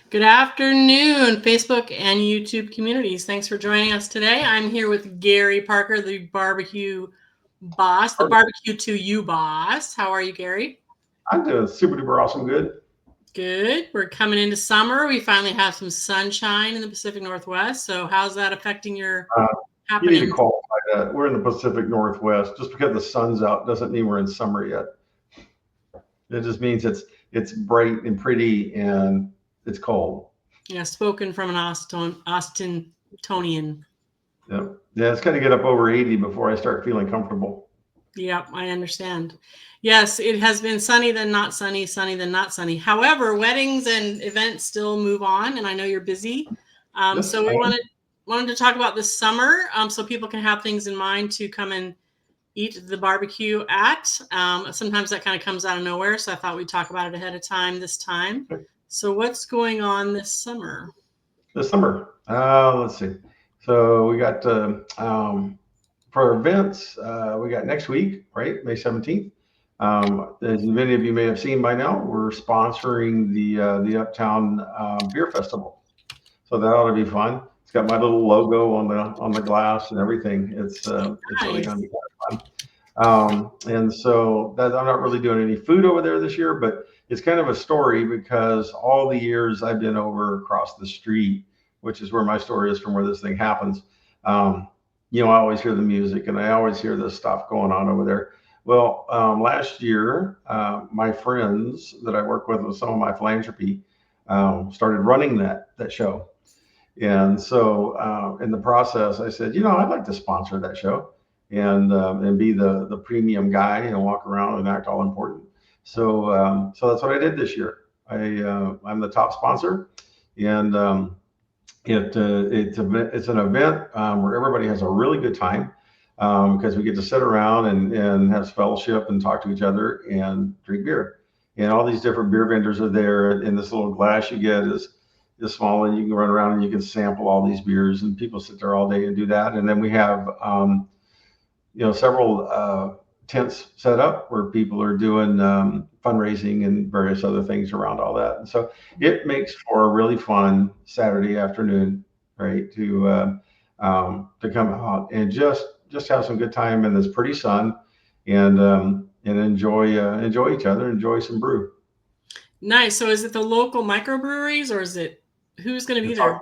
Good afternoon, Facebook and YouTube communities. Thanks for joining us today. I'm here with Gary Parker, the barbecue boss, the BBQ2U boss. How are you, Gary? I'm doing super duper awesome good. Good. We're coming into summer. We finally have some sunshine in the Pacific Northwest. So, how's that affecting your Uh, you need to happening? qualify that. We're in the Pacific Northwest. Just because the sun's out doesn't mean we're in summer yet. It just means it's bright and pretty and it's cold. Yeah, spoken from an Austintonian. Yeah, it's got to get up over 80 before I start feeling comfortable. Yep, I understand. Yes, it has been sunny, then not sunny, sunny, then not sunny. However, weddings and events still move on, and I know you're busy. Yes, So we wanted to talk about this summer, so people can have things in mind to come and eat the barbecue at. Sometimes that kind of comes out of nowhere, so I thought we'd talk about it ahead of time this time. So what's going on this summer? this summer. Let's see. So we got for events, we got next week, right? May 17th. As many of you may have seen by now, we're sponsoring the Uptown Beer Festival. So that ought to be fun. It's got my little logo on the glass and everything. It's really going to be kind of fun. And so that I'm not really doing any food over there this year, but it's kind of a story because all the years I've been over across the street, which is where my store is from where this thing happens. I always hear the music and I always hear this stuff going on over there. Well, last year, my friends that I work with some of my philanthropy started running that show. And so in the process, I said, I'd like to sponsor that show and be the premium guy and walk around and act all important. So that's what I did this year. I'm the top sponsor, and it's an event where everybody has a really good time because we get to sit around and have fellowship and talk to each other and drink beer. And all these different beer vendors are there. And this little glass you get is small, and you can run around and you can sample all these beers. And people sit there all day and do that. And then we have several tents set up where people are doing fundraising and various other things around all that. And so it makes for a really fun Saturday afternoon, right? To come out and just have some good time in this pretty sun and enjoy each other, enjoy some brew. Nice. So is it the local microbreweries or is it who's going to be It's there?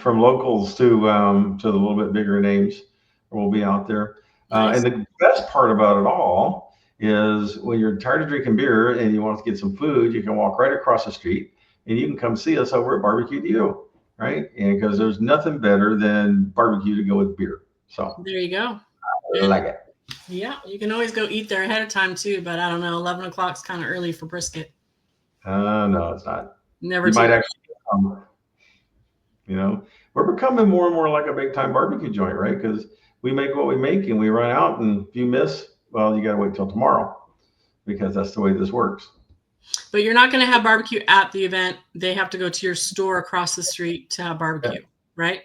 from locals to the little bit bigger names will be out there. Nice. And the best part about it all is when you're tired of drinking beer and you want to get some food, you can walk right across the street and you can come see us over at BBQ2U, right? And because there's nothing better than barbecue to go with beer. So there you go. I like it. Yeah, you can always go eat there ahead of time too, but I don't know, 11 o'clock is kind of early for brisket. No, it's not. Never. You might actually come. We're becoming more and more like a big time barbecue joint, right? Because we make what we make and we run out, and if you miss, well, you got to wait till tomorrow because that's the way this works. But you're not going to have barbecue at the event. They have to go to your store across the street to have barbecue, right?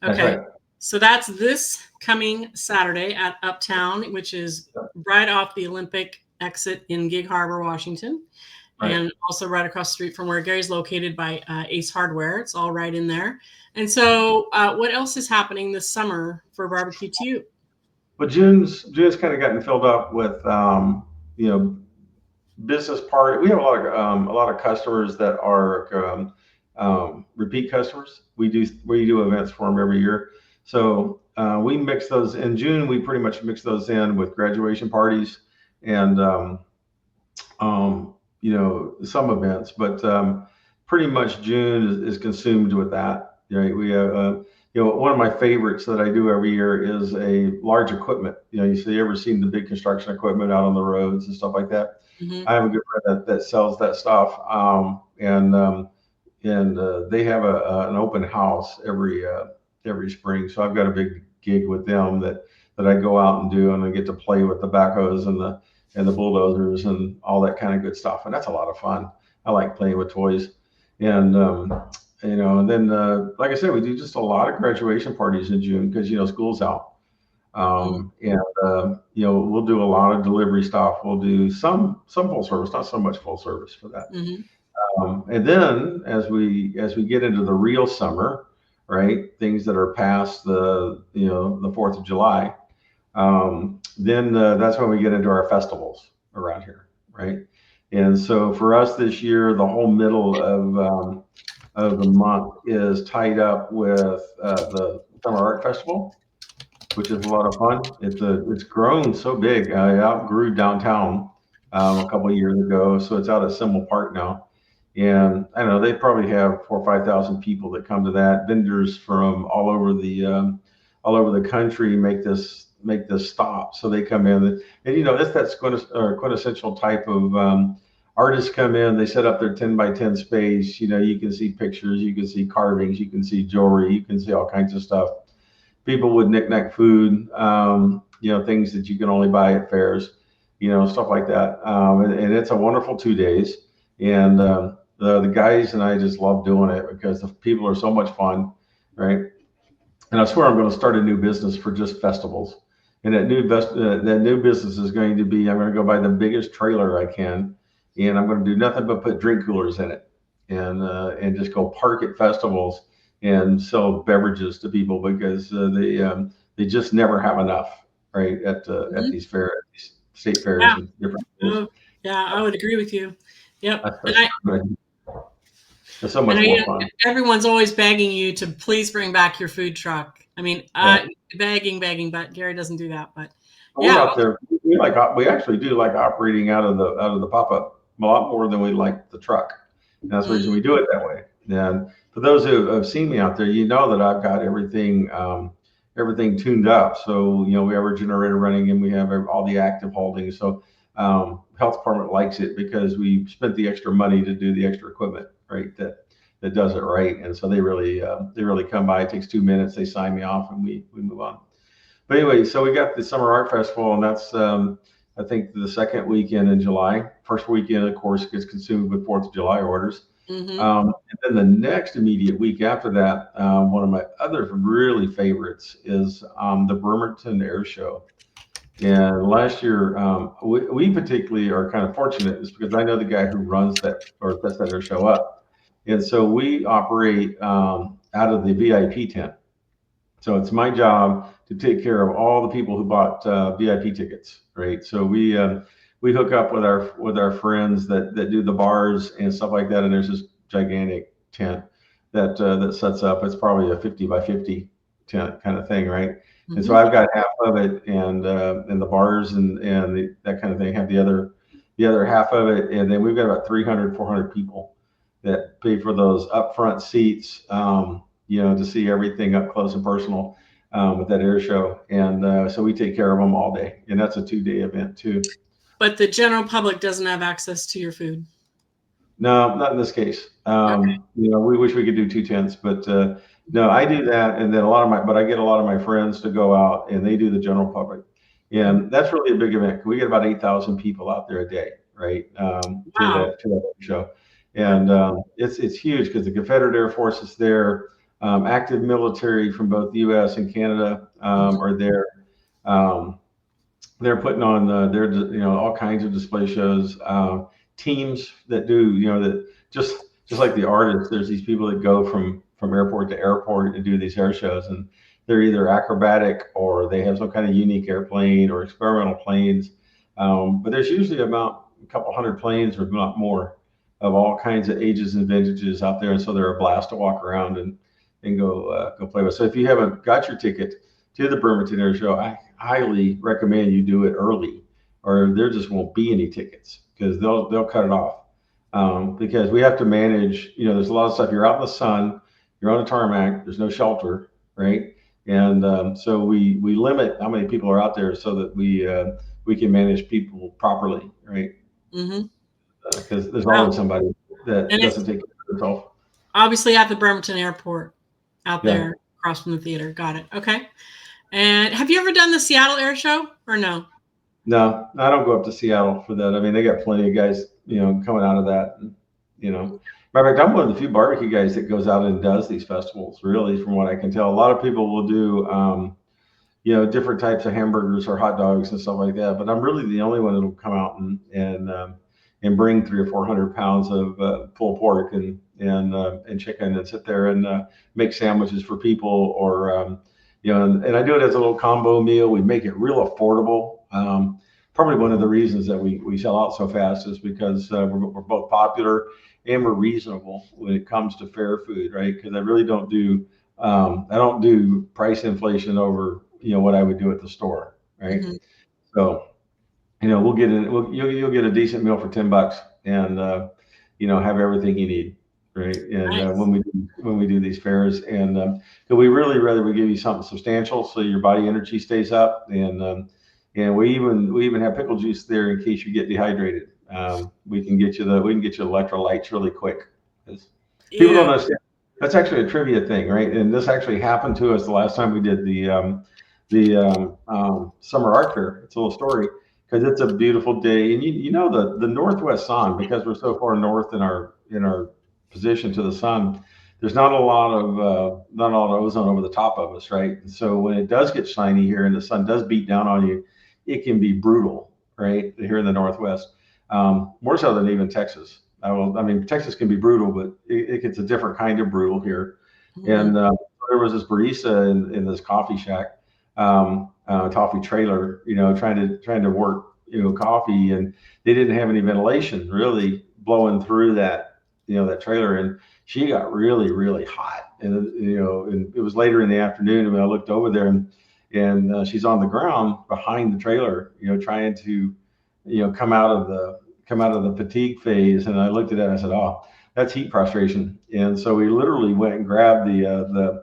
Okay. That's right. So that's this coming Saturday at Uptown, which is right off the Olympic exit in Gig Harbor, Washington. Right. And also right across the street from where Gary's located by Ace Hardware. It's all right in there. And so what else is happening this summer for BBQ2U? Well, June's kind of gotten filled up with, business part. We have a lot of customers that are repeat customers. We do events for them every year. So we mix those in June. We pretty much mix those in with graduation parties and some events, but pretty much June is consumed with that. Right? We have, one of my favorites that I do every year is a large equipment. You ever seen the big construction equipment out on the roads and stuff like that? Mm-hmm. I have a good friend that sells that stuff, and they have an open house every spring. So I've got a big gig with them that I go out and do, and I get to play with the backhoes and the bulldozers and all that kind of good stuff. And that's a lot of fun. I like playing with toys. And, and then, like I said, we do just a lot of graduation parties in June because, school's out. And, we'll do a lot of delivery stuff. We'll do some full service, not so much full service for that. Mm-hmm. And then as we get into the real summer, right, things that are past the 4th of July, then that's when we get into our festivals around here, right? And so for us this year, the whole middle of the month is tied up with the Summer Art Festival, which is a lot of fun. It's grown so big. I outgrew downtown a couple of years ago, so it's out at Symbol Park now. And I don't know, they probably have 4 or 5 thousand people that come to that. Vendors from all over the country make this stop. So they come in, and it's that quintessential type of artists come in. They set up their 10 by 10 space. You can see pictures, you can see carvings, you can see jewelry, you can see all kinds of stuff. People with knickknack food, things that you can only buy at fairs, stuff like that. And it's a wonderful 2 days. And the guys and I just love doing it because the people are so much fun, right? And I swear I'm going to start a new business for just festivals. And that new business is going to be, I'm going to go buy the biggest trailer I can, and I'm going to do nothing but put drink coolers in it, and just go park at festivals and sell beverages to people because they just never have enough, right? At these these state fairs Yeah. and different fairs. Oh, yeah, I would agree with you. Yep. That's it's so much I more fun. everyone's always begging you to please bring back your food truck. I mean, Yeah. begging, but Gary doesn't do that. But We're yeah, out there. We actually do like operating out of the pop up a lot more than we like the truck. And that's the reason we do it that way. And for those who have seen me out there, you know that I've got everything tuned up. So we have our generator running and we have all the active holdings. So health department likes it because we spent the extra money to do the extra equipment, right? That does it right. And so they really come by. It takes 2 minutes. They sign me off and we move on. But anyway, so we got the Summer Art Festival, and that's I think the second weekend in July. First weekend, of course, gets consumed with 4th of July orders. And then the next immediate week after that, one of my other really favorites is the Bremerton Air Show. And last year, we particularly are kind of fortunate, is because I know the guy who runs that or sets that air show up, and so we operate out of the VIP tent. So it's my job to take care of all the people who bought VIP tickets, right? So we hook up with our friends that do the bars and stuff like that, and there's this gigantic tent that sets up. It's probably a 50 by 50 tent kind of thing, right? And so I've got half of it, and the bars and that kind of thing have the other half of it, and then we've got about 300, 400 people that pay for those upfront seats, to see everything up close and personal with that air show. And so we take care of them all day, and that's a 2 day event too. but the general public doesn't have access to your food. No, not in this case. Okay. We wish we could do 2 tents, but no, I do that, and then but I get a lot of my friends to go out, and they do the general public, and that's really a big event. We get about 8,000 people out there a day, right? To that show, and it's huge because the Confederate Air Force is there. Active military from both the U.S. and Canada are there. They're putting on all kinds of display shows. Teams that do that just like the artists. There's these people that go from airport to airport and do these air shows, and they're either acrobatic or they have some kind of unique airplane or experimental planes. But there's usually about a couple hundred planes, or not more, of all kinds of ages and vintages out there, and so they're a blast to walk around and go play with. So if you haven't got your ticket to the Bremerton Air Show, I highly recommend you do it early, or there just won't be any tickets because they'll cut it off. Because we have to manage. There's a lot of stuff. You're out in the sun, you're on a tarmac, there's no shelter, right? And so we limit how many people are out there so that we can manage people properly, right? Because there's always somebody that doesn't take care of themselves. Obviously at the Bremerton Airport out there across from the theater. Got it. Okay. And have you ever done the Seattle Air Show or no? No, I don't go up to Seattle for that. I mean, they got plenty of guys, coming out of that. Matter of fact, I'm one of the few barbecue guys that goes out and does these festivals, really, from what I can tell. A lot of people will do, different types of hamburgers or hot dogs and stuff like that. But I'm really the only one that'll come out and and bring 300 or 400 pounds of pulled pork and chicken and sit there and make sandwiches for people or and I do it as a little combo meal. We make it real affordable. Probably one of the reasons that we sell out so fast is because we're both popular and we're reasonable when it comes to fair food, right? Because I really don't do I don't do price inflation over what I would do at the store, right? Mm-hmm. So we'll get it. You'll get a decent meal for $10 and have everything you need, right? And Nice. when we do these fairs, and we really rather we give you something substantial so your body energy stays up, and we even have pickle juice there in case you get dehydrated. We can get you electrolytes really quick. People don't understand. That's actually a trivia thing, right? And this actually happened to us the last time we did the summer art fair. It's a little story because it's a beautiful day, and the northwest sun, because we're so far north in our position to the sun. There's not a lot of ozone over the top of us, right? And so when it does get shiny here and the sun does beat down on you, it can be brutal, right? Here in the northwest, more so than even Texas. Texas can be brutal, but it gets a different kind of brutal here. Mm-hmm. And there was this barista in this coffee shack, coffee trailer, trying to work, coffee, and they didn't have any ventilation really blowing through that trailer, and she got really, really hot, and and it was later in the afternoon, and I looked over there, and she's on the ground behind the trailer, trying to, come out of the fatigue phase, and I looked at that and I said, oh, that's heat prostration, and so we literally went and grabbed the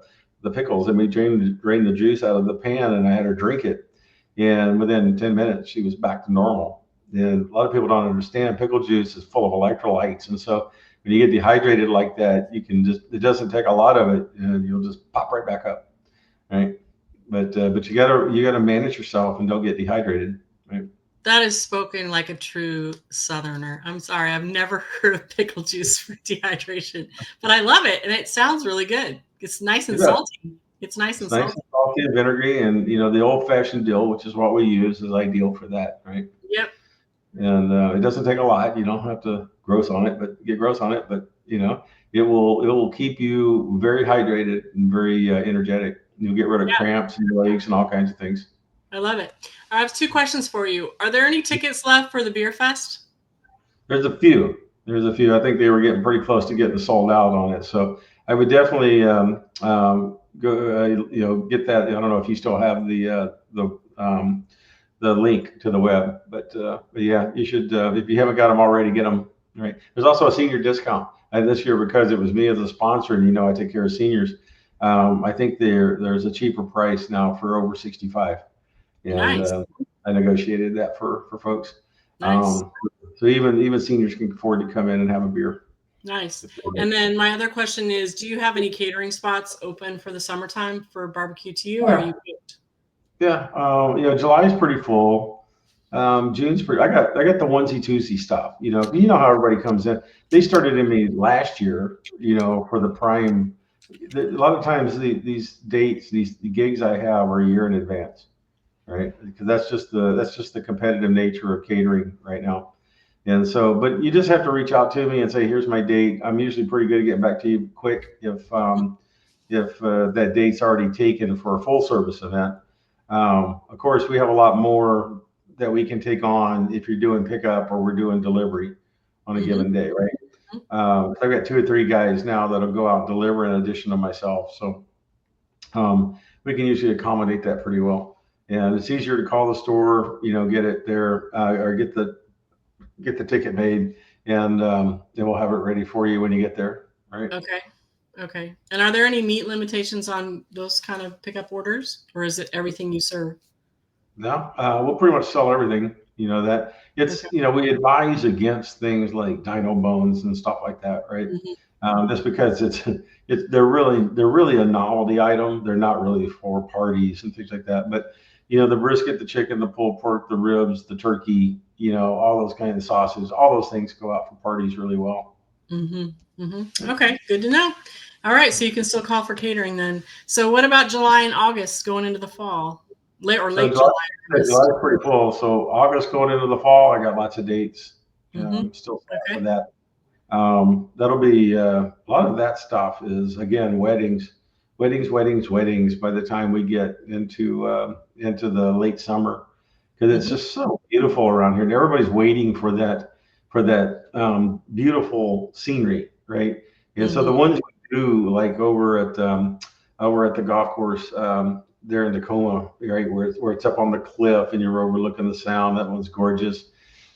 pickles, and we drained the juice out of the pan, and I had her drink it, and within 10 minutes she was back to normal. And a lot of people don't understand pickle juice is full of electrolytes, and so when you get dehydrated like that, it doesn't take a lot of it, and you'll just pop right back up, right? But you gotta manage yourself and don't get dehydrated, right? That is spoken like a true Southerner. I'm sorry, I've never heard of pickle juice for dehydration, but I love it, and it sounds really good. It's nice and salty. It's nice and salty and vinegary, and the old-fashioned dill, which is what we use, is ideal for that, right? Yep. And it doesn't take a lot. You don't have to get gross on it, but it will keep you very hydrated and very energetic. You'll get rid of cramps in your legs and all kinds of things. I love it. I have 2 questions for you. Are there any tickets left for the beer fest? There's a few. I think they were getting pretty close to getting sold out on it. So I would definitely go. Get that. I don't know if you still have the link to the web, but yeah, you should. If you haven't got them already, get them. Right. There's also a senior discount this year because it was me as a sponsor, and I take care of seniors. I think there's a cheaper price now for over 65. And nice. I negotiated that for folks. Nice. So even seniors can afford to come in and have a beer. Nice. And then my other question is, do you have any catering spots open for the summertime for BBQ2U? Or are you booked? Yeah. July is pretty full. June's pretty. I got the onesie twosie stuff. You know how everybody comes in. They started in me last year. For the prime. A lot of times these dates, the gigs I have are a year in advance. Right, because that's just the competitive nature of catering right now, and so. But you just have to reach out to me and say, "Here's my date." I'm usually pretty good at getting back to you quick if that date's already taken for a full service event. Of course, we have a lot more that we can take on if you're doing pickup or we're doing delivery on a given day, right? I've got 2 or 3 guys now that'll go out and deliver in addition to myself, so we can usually accommodate that pretty well. And it's easier to call the store, get it there, or get the ticket made, and we'll have it ready for you when you get there. Right. Okay. And are there any meat limitations on those kind of pickup orders, or is it everything you serve? No, we'll pretty much sell everything. That it's we advise against things like dino bones and stuff like that, right? Mm-hmm. Just because they're really a novelty item. They're not really for parties and things like that, but. The brisket, the chicken, the pulled pork, the ribs, the turkey, all those kinds of sauces, all those things go out for parties really well. Mm-hmm. Mm-hmm. Okay, good to know. All right, so you can still call for catering then. So what about July and August going into the fall? Late July? July's pretty full. So August going into the fall, I got lots of dates. Still staff for Okay. that. That'll be a lot of that stuff is again weddings, weddings. By the time we get into the late summer, because it's Hmm. just so beautiful around here, and everybody's waiting for that beautiful scenery, right? And so the Hmm. ones we do, like over at the golf course there in Tacoma, right, where it's up on the cliff and you're overlooking the sound. That one's gorgeous.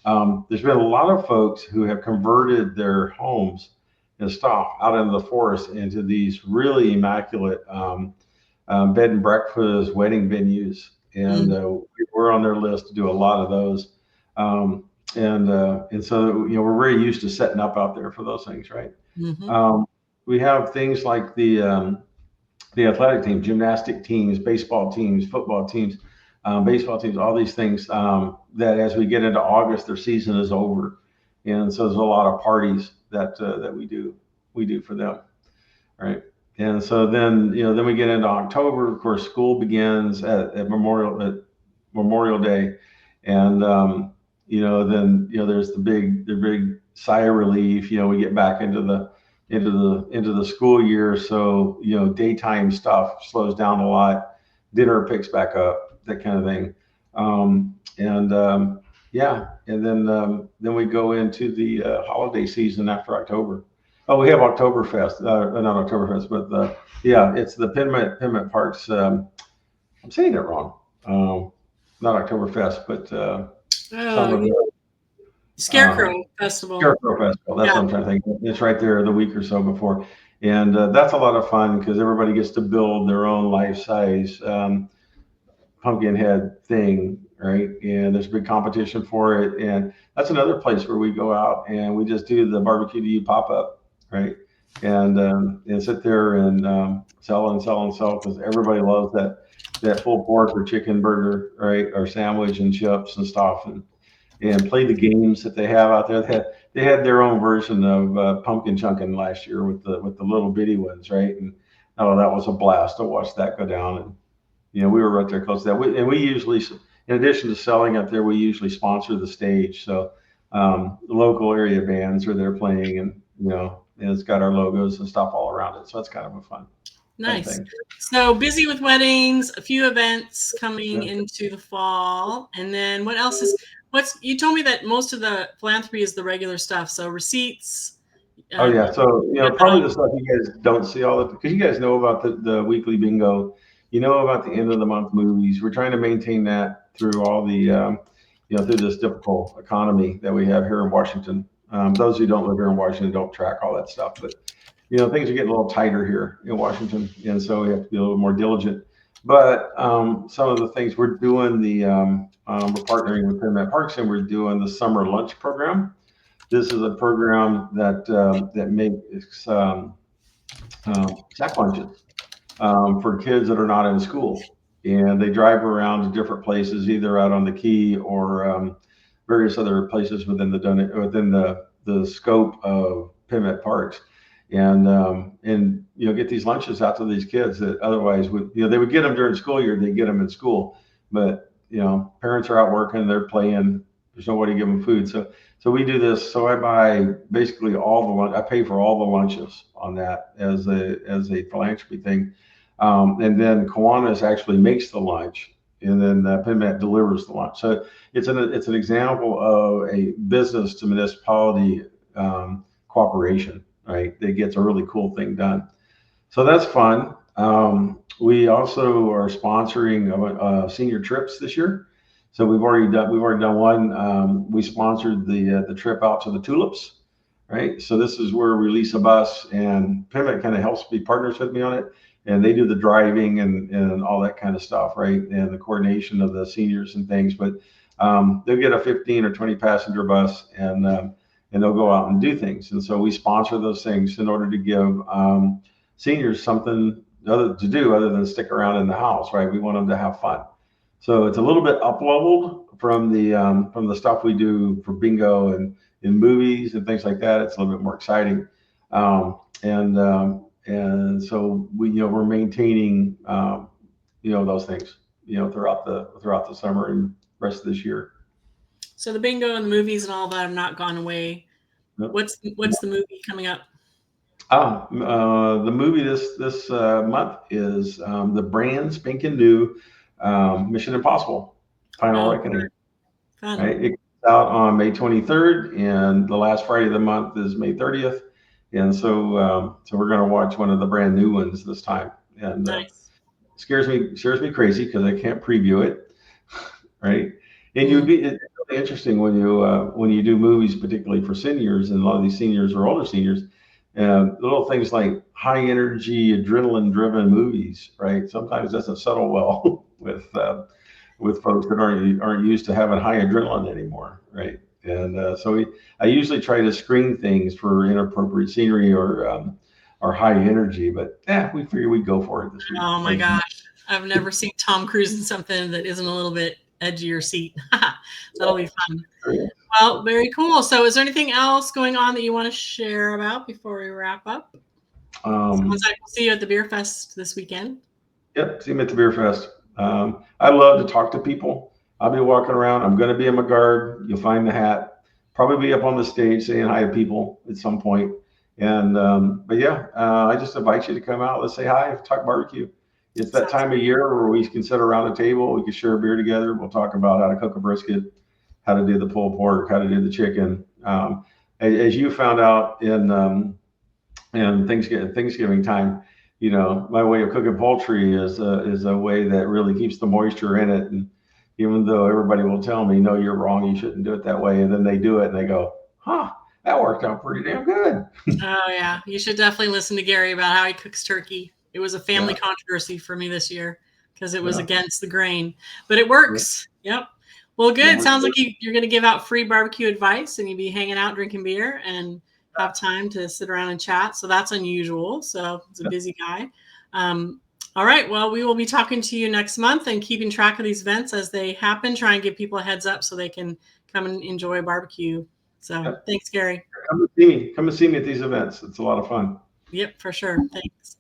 There's been a lot of folks who have converted their homes and stuff out into the forest into these really immaculate bed and breakfast wedding venues, and Hmm. we're on their list to do a lot of those. Um, and so we're very used to setting up out there for those things, right? Hmm. Um, we have things like the athletic team, gymnastic teams, baseball teams, football teams, baseball teams, all these things that as we get into August, their season is over, and so there's a lot of parties that we do for them, right? And so then we get into October. Of course, school begins at Memorial Day, and then there's the big sigh of relief. We get back into the school year, so daytime stuff slows down a lot. Dinner picks back up, that kind of thing, and yeah, and then we go into the holiday season after October. Oh, we have Oktoberfest, not Oktoberfest, but yeah, it's the Pinmet Parks. I'm saying it wrong. Not Oktoberfest, but Oh, some of the uh, Scarecrow Festival. Scarecrow Festival. That's Yeah. what I'm trying to think of. It's right there the week or so before. And that's a lot of fun because everybody gets to build their own life size pumpkin head thing, right? And there's a big competition for it. And that's another place where we go out and we just do the BBQ2U pop up, right? And sit there and sell and sell and sell because everybody loves that pulled pork or chicken burger, right? Or sandwich and chips and stuff. And play the games that they have out there. They had their own version of pumpkin chunking last year with the little bitty ones, right? And oh, that was a blast to watch that go down. And we were right there close to that. We usually, in addition to selling up there, we usually sponsor the stage. So the local area bands are there playing, and it's got our logos and stuff all around it. So it's kind of a fun Nice. thing. So busy with weddings, a few events coming Yeah. into the fall. And then what else you told me that most of the philanthropy is the regular stuff. So receipts, Oh you yeah. So got that probably all. the stuff you guys don't see all the because you guys know about the weekly bingo, about the end of the month movies. We're trying to maintain that through all the through this difficult economy that we have here in Washington. Those who don't live here in Washington don't track all that stuff, but things are getting a little tighter here in Washington, and so we have to be a little more diligent. But some of the things we're doing, we're partnering with Pinmat Parks, and we're doing the summer lunch program. This is a program that makes sack lunches for kids that are not in school, and they drive around to different places, either out on the Key or various other places within the scope of Pinmet Parks, and get these lunches out to these kids that otherwise they would get them during school year. They get them in school, but parents are out working, they're playing. There's nobody giving food, so we do this. So I buy basically all the lunch. I pay for all the lunches on that as a philanthropy thing, and then Kiwanis actually makes the lunch, and then PenMat delivers the lunch. So it's an example of a business to municipality cooperation, right? That gets a really cool thing done. So that's fun. We also are sponsoring senior trips this year. So we've already done one. We sponsored the trip out to the tulips, right? So this is where we lease a bus, and Pivot kind of helps be partners with me on it, and they do the driving and all that kind of stuff, right? And the coordination of the seniors and things. But they'll get a 15 or 20 passenger bus, and they'll go out and do things. And so we sponsor those things in order to give seniors something other to do other than stick around in the house, right? We want them to have fun. So it's a little bit up leveled from the stuff we do for bingo and in movies and things like that. It's a little bit more exciting, and so we're maintaining those things throughout the summer and rest of this year. So the bingo and the movies and all that have not gone away. Nope. What's the movie coming up? The movie this month is the brand spanking new Mission Impossible: Final Oh, Reckoning. fun. Right, it comes out on May 23rd, and the last Friday of the month is May 30th. And so we're going to watch one of the brand new ones this time, and Nice. scares me crazy because I can't preview it, right? And it's really interesting when you do movies, particularly for seniors, and a lot of these seniors are older seniors. Little things like high energy, adrenaline driven movies, right? Sometimes doesn't settle well with folks that aren't used to having high adrenaline anymore, right? And I usually try to screen things for inappropriate scenery or high energy, but we figure we'd go for it this week. Oh my gosh, I've never seen Tom Cruise in something that isn't a little bit edge of your seat. That'll be fun. Well, very cool. So is there anything else going on that you want to share about before we wrap up? Sounds like we'll see you at the Beer Fest this weekend. Yep, see me at the Beer Fest. I love to talk to people. I'll be walking around. I'm going to be in my guard. You'll find the hat. Probably be up on the stage saying hi to people at some point. But yeah, I just invite you to come out. Let's say hi, talk barbecue. It's that time of year where we can sit around a table. We can share a beer together. We'll talk about how to cook a brisket, how to do the pulled pork, how to do the chicken. As you found out in Thanksgiving time, my way of cooking poultry is a way that really keeps the moisture in it. And even though everybody will tell me, no, you're wrong, you shouldn't do it that way, and then they do it and they go, that worked out pretty damn good. Oh yeah, you should definitely listen to Gary about how he cooks turkey. It was a family controversy for me this year because it was against the grain, but it works. Yep. Well, good. Sounds like you're going to give out free barbecue advice, and you'll be hanging out, drinking beer, and have time to sit around and chat. So that's unusual. So it's a busy guy. All right. Well, we will be talking to you next month and keeping track of these events as they happen. Try and give people a heads up so they can come and enjoy barbecue. So thanks, Gary. Come and see me at these events. It's a lot of fun. Yep, for sure. Thanks.